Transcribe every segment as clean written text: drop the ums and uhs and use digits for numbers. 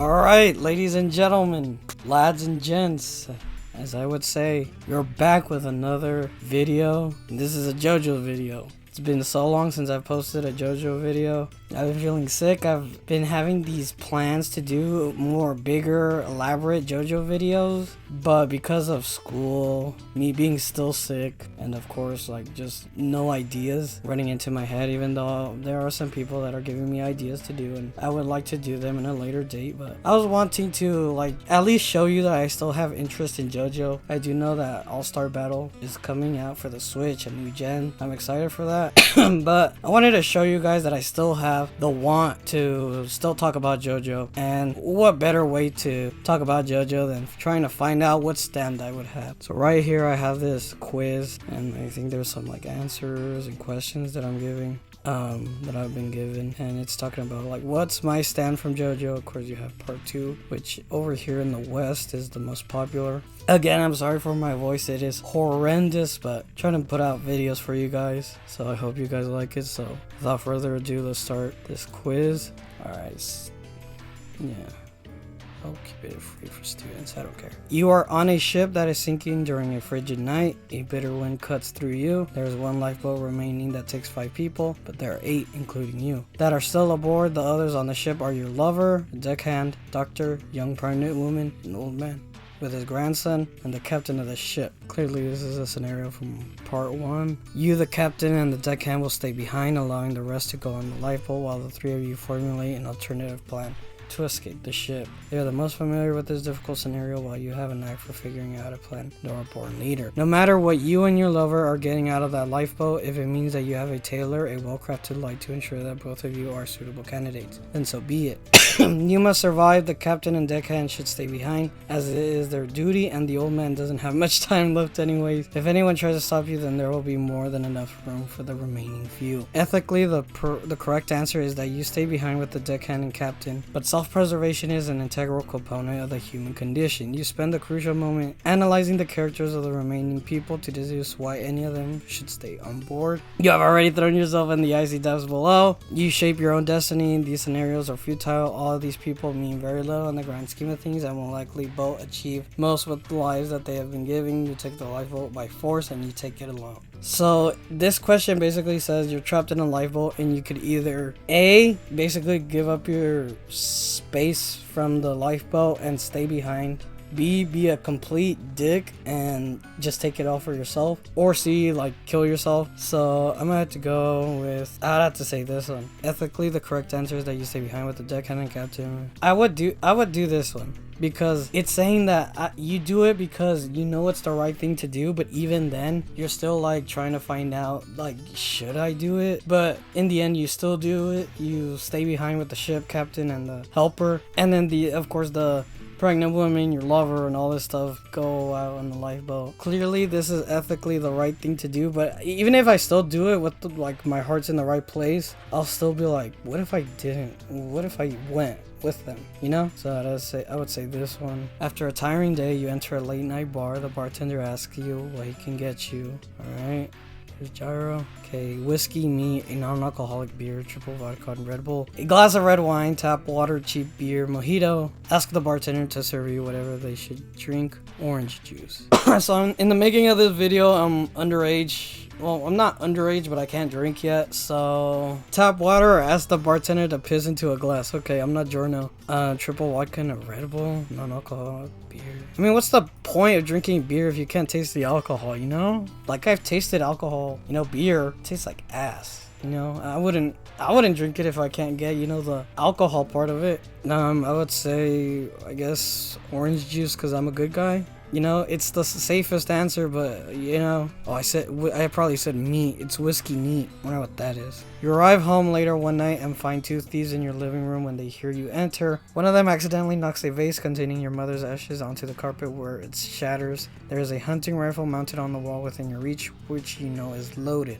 Alright, ladies and gentlemen, lads and gents, as I would say, you're back with another video. This is a JoJo video. It's been so long since I've posted a JoJo video. I've been feeling sick. I've been having these plans to do more bigger, elaborate JoJo videos, but because of school, me being still sick, and of course like just no ideas running into my head, even though there are some people that are giving me ideas to do and I would like to do them in a later date, but I was wanting to like at least show you that I still have interest in JoJo. I do know that All-Star Battle is coming out for the Switch, a new gen. I'm excited for that. But I wanted to show you guys that I still have the want to still talk about JoJo, and what better way to talk about JoJo than trying to find out what stand I would have. So right here I have this quiz, and I think there's some like answers and questions that I'm giving that I've been given, and it's talking about like what's my stand from JoJo. Of course you have part 2, which over here in the West is the most popular. Again, I'm sorry for my voice, it is horrendous, but trying to put out videos for you guys, so I hope you guys like it. So without further ado, let's start this quiz. Alright, yeah, I'll keep it free for students, I don't care. You are on a ship that is sinking during a frigid night. A bitter wind cuts through you. There is one lifeboat remaining that takes 5 people, but there are 8, including you, that are still aboard. The others on the ship are your lover, deckhand, doctor, young pregnant woman, an old man with his grandson, and the captain of the ship. Clearly this is a scenario from part 1. You, the captain, and the deckhand will stay behind, allowing the rest to go on the lifeboat while the 3 of you formulate an alternative plan to escape the ship. They are the most familiar with this difficult scenario, while you have a knack for figuring out a plan. Nor a born leader. No matter what you and your lover are getting out of that lifeboat, if it means that you have a tailor a well-crafted lie to ensure that both of you are suitable candidates, then so be it. You must survive. The captain and deckhand should stay behind, as it is their duty, and the old man doesn't have much time left anyways. If anyone tries to stop you, then there will be more than enough room for the remaining few. Ethically, the correct answer is that you stay behind with the deckhand and captain, but self-preservation is an integral component of the human condition. You spend the crucial moment analyzing the characters of the remaining people to deduce why any of them should stay on board. You have already thrown yourself in the icy depths below. You shape your own destiny. These scenarios are futile. All of these people mean very little in the grand scheme of things, and will likely both achieve most with the lives that they have been given. You take the lifeboat by force, and you take it alone. So this question basically says you're trapped in a lifeboat, and you could either A, basically give up your space from the lifeboat and stay behind, B, be a complete dick and just take it all for yourself, or C, like kill yourself. So I'm gonna have to go with, I'd have to say this one. Ethically, the correct answer is that you stay behind with the deckhand and captain. I would do this one, because it's saying that you do it because you know it's the right thing to do, but even then you're still like trying to find out like, should I do it? But in the end you still do it. You stay behind with the ship captain and the helper, and then of course the pregnant woman, your lover, and all this stuff go out on the lifeboat. Clearly this is ethically the right thing to do, but even if I still do it with like my heart's in the right place, I'll still be like, what if I didn't? What if I went with them, you know? So I would say this one. After a tiring day, you enter a late night bar. The bartender asks you what he can get you. Alright, here's gyro. Okay, whiskey, meat, a non-alcoholic beer, triple vodka and Red Bull, a glass of red wine, tap water, cheap beer, mojito. Ask the bartender to serve you whatever they should drink. Orange juice. So in the making of this video, I'm underage. Well, I'm not underage, but I can't drink yet. So tap water, or ask the bartender to piss into a glass. Okay, I'm not Jorno. Triple vodka and a Red Bull, non-alcoholic beer. I mean, what's the point of drinking beer if you can't taste the alcohol, you know? Like, I've tasted alcohol, you know, beer tastes like ass. You know, I wouldn't drink it if I can't get, you know, the alcohol part of it. I would say, I guess, orange juice, because I'm a good guy. You know, it's the safest answer, but, you know, I probably said meat. It's whiskey neat. I wonder what that is. You arrive home later one night and find 2 thieves in your living room. When they hear you enter, one of them accidentally knocks a vase containing your mother's ashes onto the carpet, where it shatters. There is a hunting rifle mounted on the wall within your reach, which you know is loaded.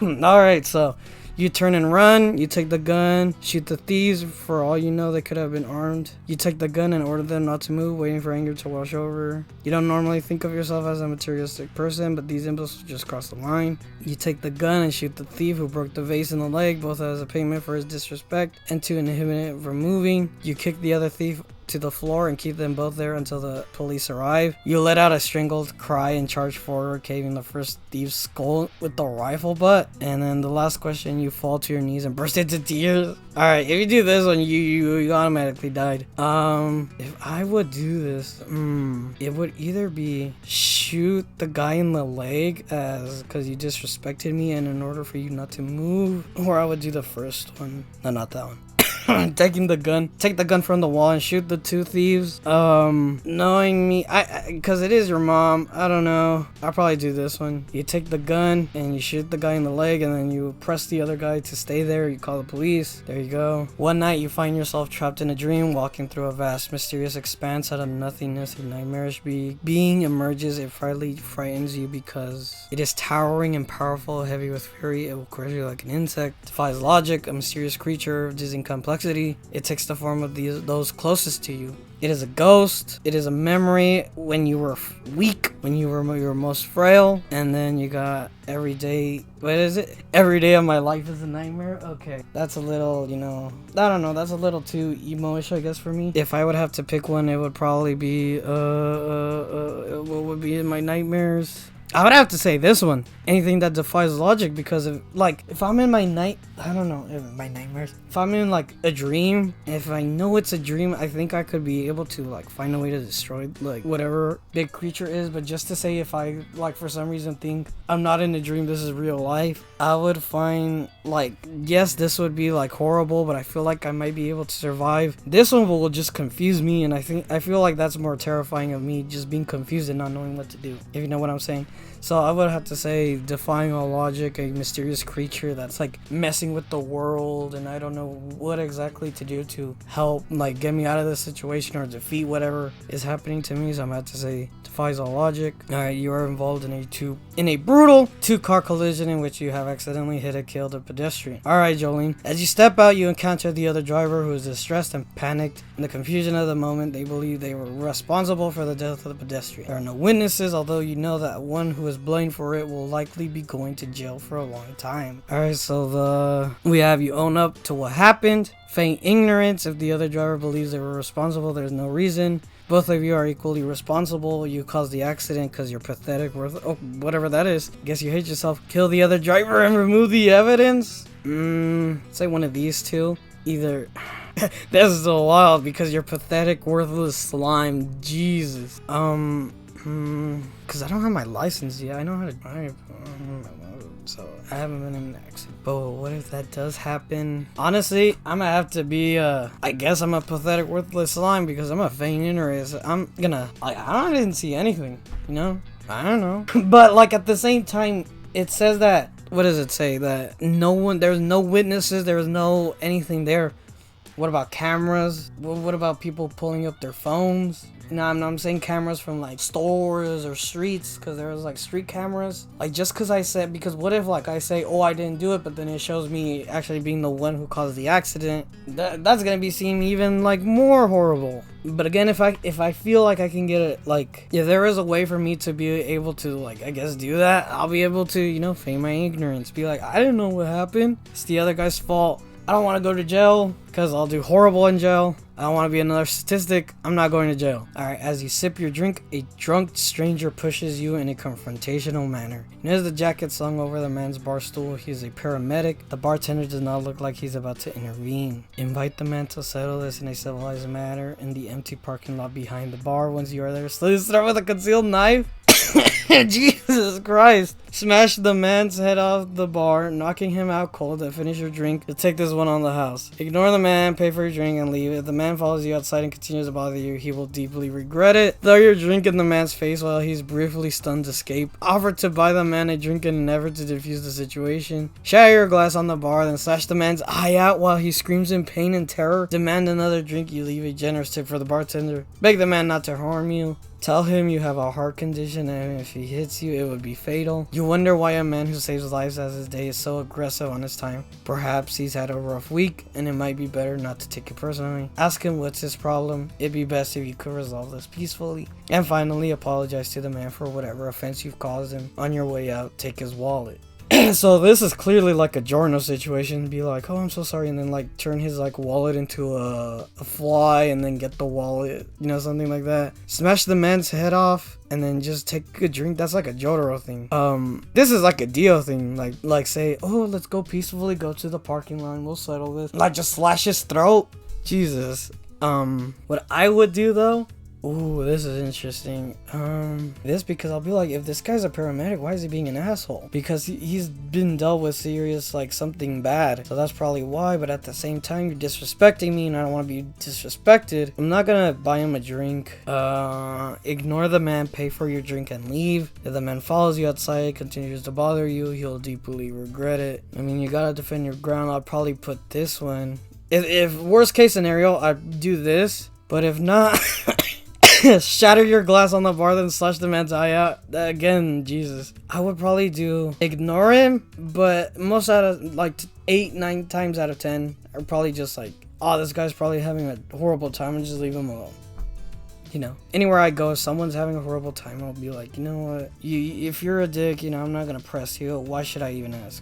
Alright, so You turn and run. You take the gun, shoot the thieves. For all you know, they could have been armed. You take the gun and order them not to move, waiting for anger to wash over. You don't normally think of yourself as a materialistic person, but these impulses just cross the line. You take the gun and shoot the thief who broke the vase in the leg, both as a payment for his disrespect and to inhibit it from moving. You kick the other thief to the floor and keep them both there until the police arrive. You let out a strangled cry and charge forward, caving the first thief's skull with the rifle butt. And then the last question, you fall to your knees and burst into tears. Alright, if you do this one, you automatically died. If I would do this, it would either be shoot the guy in the leg because you disrespected me and in order for you not to move, or I would do the first one. No, not that one. Take the gun from the wall and shoot the two thieves. Knowing me, because it is your mom, I don't know, I'll probably do this one. You take the gun and you shoot the guy in the leg, and then you press the other guy to stay there. You call the police. There you go. One night you find yourself trapped in a dream, walking through a vast mysterious expanse. Out of nothingness, a nightmarish being emerges. It frightens you because it is towering and powerful, heavy with fury. It will crush you like an insect, defies logic, a mysterious creature of dizzying complexity. It takes the form of those closest to you. It is a ghost. It is a memory when you were weak, when you were most frail. And then you got every day. What is it? Every day of my life is a nightmare. Okay, that's a little, I don't know. That's a little too emo-ish, I guess, for me. If I would have to pick one, it would probably be what would be in my nightmares. I would have to say this one. Anything that defies logic, because if I'm in my nightmares, if I'm in like a dream, if I know it's a dream, I think I could be able to like find a way to destroy like whatever big creature is. But just to say, if I like for some reason think I'm not in a dream, this is real life, I would find like, yes, this would be like horrible, but I feel like I might be able to survive. This one will just confuse me, and I feel like that's more terrifying of me just being confused and not knowing what to do, if you know what I'm saying. So I would have to say defying all logic, a mysterious creature that's like messing with the world, and I don't know what exactly to do to help like get me out of this situation or defeat whatever is happening to me. So I'm going to have to say defies all logic. Alright, you are involved in a brutal two-car collision in which you have accidentally hit and killed a pedestrian. Alright, Jolene. As you step out, you encounter the other driver, who is distressed and panicked. In the confusion of the moment, they believe they were responsible for the death of the pedestrian. There are no witnesses, although you know that one who is blamed for it will likely be going to jail for a long time. Alright, so we have you own up to what happened, feign ignorance. If the other driver believes they were responsible, there's no reason. Both of you are equally responsible. You caused the accident because you're pathetic, whatever that is. Guess you hate yourself. Kill the other driver and remove the evidence. Say one of these two. Either this is so wild because you're pathetic, worthless slime. Jesus. Because I don't have my license yet. I know how to drive, so I haven't been in an accident. But what if that does happen? Honestly, I'm gonna have to be I guess I'm a pathetic, worthless slime because I'm a feign ignorance. I'm gonna I didn't see anything, I don't know. But like at the same time, it says that, what does it say? That there's no witnesses, there's no anything there. What about cameras? What about people pulling up their phones? No, I'm saying cameras from like stores or streets, because there was like street cameras. Like just because what if like I say, oh, I didn't do it, but then it shows me actually being the one who caused the accident. That's gonna be seen even like more horrible. But again, if I feel like I can get it, like if there is a way for me to be able to like I guess do that, I'll be able to feign my ignorance, be like, I didn't know what happened. It's the other guy's fault. I don't want to go to jail because I'll do horrible in jail. I don't want to be another statistic. I'm not going to jail. Alright, as you sip your drink, a drunk stranger pushes you in a confrontational manner. As the jacket slung over the man's bar stool, he is a paramedic. The bartender does not look like he's about to intervene. Invite the man to settle this in a civilized manner in the empty parking lot behind the bar. Once you are there, slowly start with a concealed knife. Jesus Christ. Smash the man's head off the bar, knocking him out cold, and finish your drink. You'll take this one on the house. Ignore the man, pay for your drink, and leave. If the man follows you outside and continues to bother you, he will deeply regret it. Throw your drink in the man's face while he's briefly stunned to escape. Offer to buy the man a drink in an effort to defuse the situation. Shatter your glass on the bar, then slash the man's eye out while he screams in pain and terror. Demand another drink. You leave a generous tip for the bartender. Beg the man not to harm you. Tell him you have a heart condition and if he hits you, it would be fatal. You wonder why a man who saves lives as his day is so aggressive on his time. Perhaps he's had a rough week and it might be better not to take it personally. Ask him what's his problem. It'd be best if you could resolve this peacefully. And finally, apologize to the man for whatever offense you've caused him. On your way out, take his wallet. So this is clearly like a Giorno situation. Be like, oh, I'm so sorry, and then like turn his like wallet into a fly and then get the wallet, you know, something like that. Smash the man's head off and then just take a drink. That's like a JoJo thing. This is like a Dio thing. Like say, oh, let's go peacefully go to the parking lot, we'll settle this. Like just slash his throat. Jesus. What I would do though. Ooh, this is interesting. This because I'll be like, if this guy's a paramedic, why is he being an asshole? Because he's been dealt with serious, like, something bad. So that's probably why, but at the same time, you're disrespecting me and I don't want to be disrespected. I'm not gonna buy him a drink. Ignore the man, pay for your drink and leave. If the man follows you outside, continues to bother you, he'll deeply regret it. I mean, you gotta defend your ground. I'll probably put this one. If worst case scenario, I'd do this. But if not... shatter your glass on the bar, then slash the man's eye out. Again, Jesus. I would probably do ignore him, but most out of like 8-9 times out of 10 are probably just like, oh, this guy's probably having a horrible time, and just leave him alone. You know, anywhere I go, if someone's having a horrible time, I'll be like, you know what, if you're a dick, you know, I'm not gonna press you. Why should I even ask?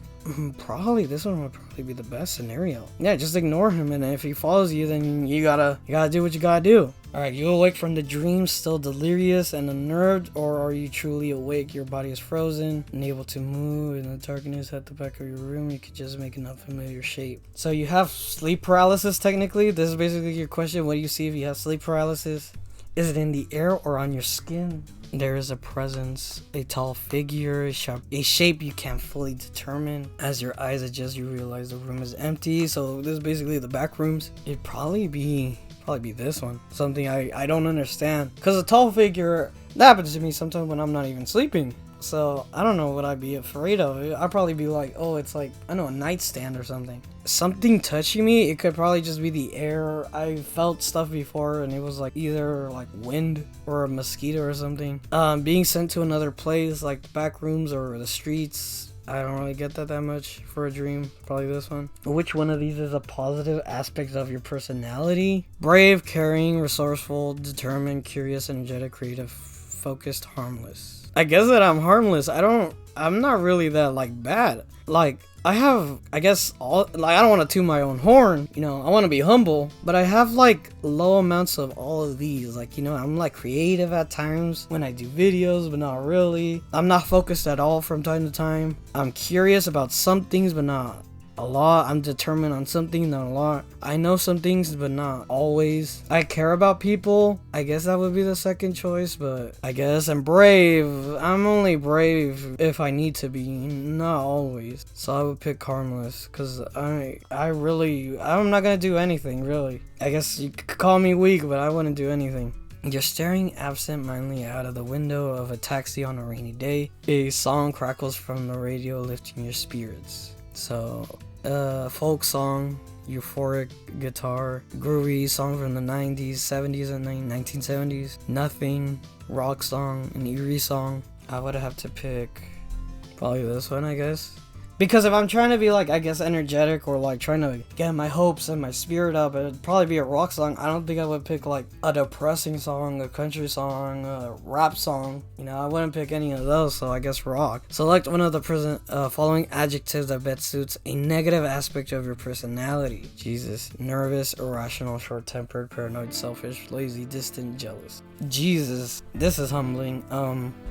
Probably this one would probably be the best scenario. Yeah, just ignore him, and if he follows you, then you gotta do what you gotta do. Alright, you awake from the dream, still delirious and unnerved, or are you truly awake? Your body is frozen, unable to move in the darkness at the back of your room. You could just make an unfamiliar shape. So you have sleep paralysis technically. This is basically your question. What do you see if you have sleep paralysis? Is it in the air or on your skin? There is a presence, a tall figure, a shape you can't fully determine. As your eyes adjust, you realize the room is empty. So this is basically the back rooms. It'd probably be this one. Something I don't understand. Because a tall figure, that happens to me sometimes when I'm not even sleeping. So I don't know what I'd be afraid of. I'd probably be like, oh, it's like, I don't know, a nightstand or something. Something touching me, it could probably just be the air. I felt stuff before and it was like either like wind or a mosquito or something. Being sent to another place like the back rooms or the streets. I don't really get that much for a dream. Probably this one. Which one of these is a positive aspect of your personality? Brave, caring, resourceful, determined, curious, energetic, creative, focused, harmless. I guess that I'm harmless. I'm not really that like bad. Like I have, I guess all, like I don't want to toot my own horn, you know, I want to be humble, but I have like low amounts of all of these. Like, you know, I'm like creative at times when I do videos, but not really. I'm not focused at all from time to time. I'm curious about some things, but not a lot. I'm determined on something, not a lot. I know some things, but not always. I care about people. I guess that would be the second choice, but I guess I'm brave. I'm only brave if I need to be, not always. So I would pick harmless, because I'm not gonna do anything, really. I guess you could call me weak, but I wouldn't do anything. You're staring absent-mindedly out of the window of a taxi on a rainy day. A song crackles from the radio, lifting your spirits. So, folk song, euphoric guitar, groovy song from the 90s, 70s, and 1970s. Nothing, rock song, an eerie song. I would have to pick probably this one, I guess. Because if I'm trying to be like, I guess, energetic or like trying to get my hopes and my spirit up, it'd probably be a rock song. I don't think I would pick like a depressing song, a country song, a rap song. You know, I wouldn't pick any of those, so I guess rock. Select one of the following adjectives that best suits a negative aspect of your personality. Jesus. Nervous, irrational, short-tempered, paranoid, selfish, lazy, distant, jealous. Jesus. This is humbling.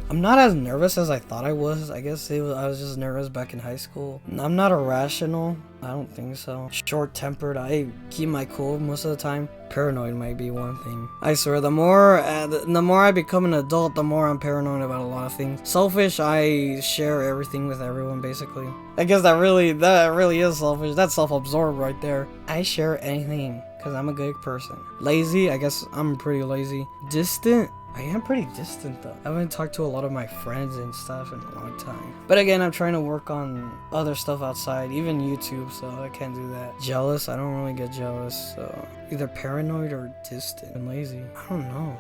I'm not as nervous as I thought I was. I guess I was just nervous back in high school. I'm not irrational. I don't think so. Short-tempered. I keep my cool most of the time. Paranoid might be one thing. I swear, the more I become an adult, the more I'm paranoid about a lot of things. Selfish. I share everything with everyone, basically. I guess that really is selfish. That's self-absorbed right there. I share anything because I'm a good person. Lazy. I guess I'm pretty lazy. Distant. I am pretty distant though. I haven't talked to a lot of my friends and stuff in a long time. But again, I'm trying to work on other stuff outside, even YouTube, so I can't do that. Jealous? I don't really get jealous, so either paranoid or distant and lazy. I don't know.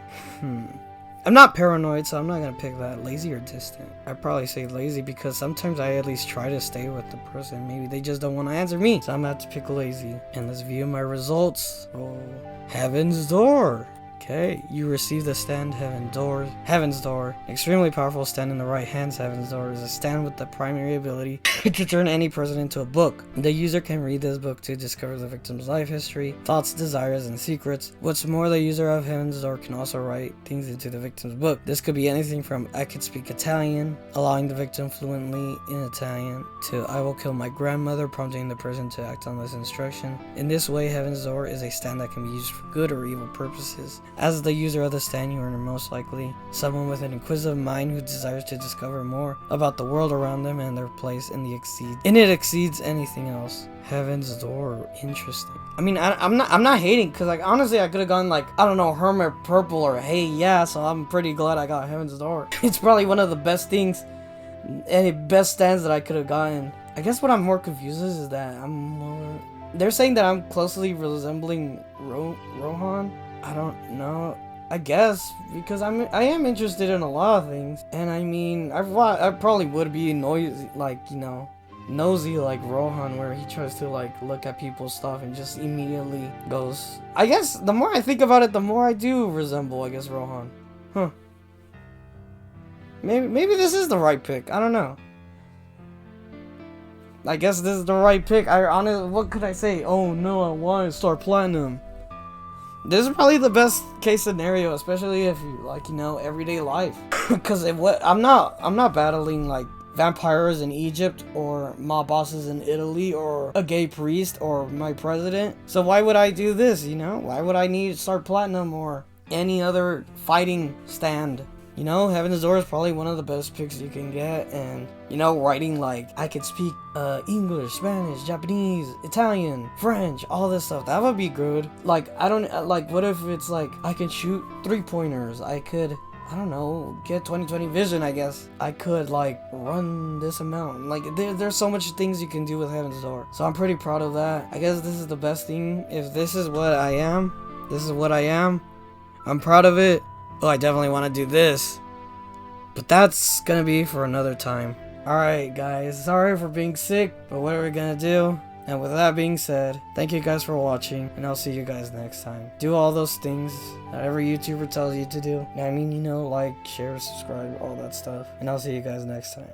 I'm not paranoid, so I'm not gonna pick that. Lazy or distant? I'd probably say lazy because sometimes I at least try to stay with the person. Maybe they just don't want to answer me, so I'm gonna have to pick lazy. And let's view my results. Oh, Heaven's Door. Okay, you receive the stand Heaven's Door. Extremely powerful stand in the right hands. Heaven's Door is a stand with the primary ability to turn any person into a book. The user can read this book to discover the victim's life history, thoughts, desires, and secrets. What's more, the user of Heaven's Door can also write things into the victim's book. This could be anything from I could speak Italian, allowing the victim fluently in Italian, to I will kill my grandmother, prompting the person to act on this instruction. In this way, Heaven's Door is a stand that can be used for good or evil purposes. As the user of the stand, you are most likely someone with an inquisitive mind who desires to discover more about the world around them and their place in it exceeds anything else. Heaven's Door, interesting. I mean, I'm not hating, because like honestly I could have gone like, I don't know, Hermit Purple or Hey Yeah, so I'm pretty glad I got Heaven's Door. It's probably one of the best things, any best stands that I could have gotten. I guess what I'm more confused is that they're saying that I'm closely resembling Rohan. I don't know. I guess because I am interested in a lot of things, and I mean I probably would be noisy, like, you know, nosy like Rohan, where he tries to like look at people's stuff and just immediately goes. I guess the more I think about it, the more I do resemble, I guess, Rohan. Huh. Maybe this is the right pick. I don't know. I guess this is the right pick. What could I say? Oh no, I want to start platinum. This is probably the best case scenario, especially if you like, you know, everyday life. Because I'm not battling like vampires in Egypt or mob bosses in Italy or a gay priest or my president. So why would I do this? You know, why would I need to start platinum or any other fighting stand? You know, Heaven's Door is probably one of the best picks you can get, and, you know, writing like, I could speak English, Spanish, Japanese, Italian, French, all this stuff, that would be good. Like, I don't, like, what if it's like, I can shoot 3-pointers, I could, I don't know, get 20/20 vision, I guess. I could, like, run this amount. Like, there's so much things you can do with Heaven's Door. So I'm pretty proud of that. I guess this is the best thing. If this is what I am, I'm proud of it. Oh, I definitely want to do this. But that's gonna be for another time. Alright guys, sorry for being sick, but what are we gonna do? And with that being said, thank you guys for watching, and I'll see you guys next time. Do all those things that every YouTuber tells you to do. I mean, you know, like, share, subscribe, all that stuff. And I'll see you guys next time.